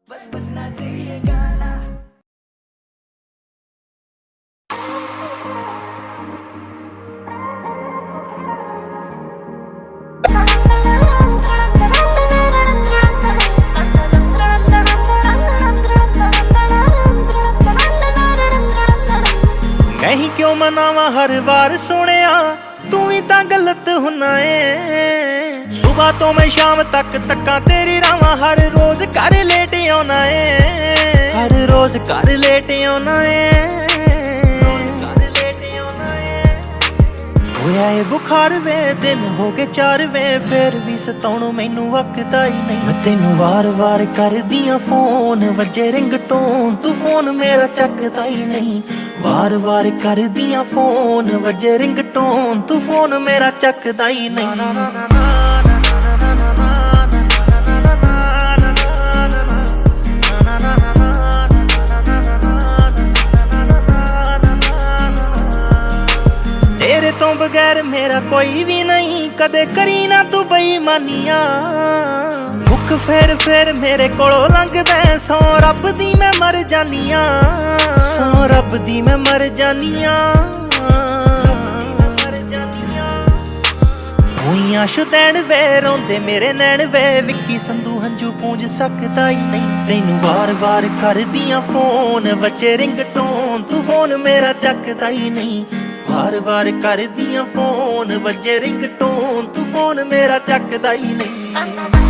बस बजना चाहिए गाना। नहीं क्यों मनावा हर बार सोनिया, तू भी तां गलत हुन्ना ए। सुबह तो मैं शाम तक तक्का तेरी रावां, हर रोज घर लेट आउना ए, हर रोज घर लेट आउना ए। होया ए बुखार वे, दिन हो गए 4 वे, फिर भी सताउणों मैनू वकदा ही नहीं। मैं तेनू वार वार करदियां फोन, वजे रिंगटोन तू फोन मेरा चकदा ही नहीं। वार वार करदियां फोन, वजे रिंगटोन तू फोन मेरा चकदा ही नहीं। तेरे तो बगैर मेरा कोई भी नहीं, कदे करी ना तू बेईमानियां। मुख फेर मेरे कोलों लंघदा, सौ रब दी मैं मर जानियां, सौ रब दी मैं मर जानियां। होइयां शुदैन वे, रोंदे मेरे नैन वे, विक्की संधू हंजू पूंज सकदा ही नहीं। तैनू वार वार करदियां फोन, वजे रिंगटोन तू फोन मेरा चकदा ही नहीं। वार वार करदियां फोन, वजे रिंगटोन तू फोन मेरा चकदा ही नहीं।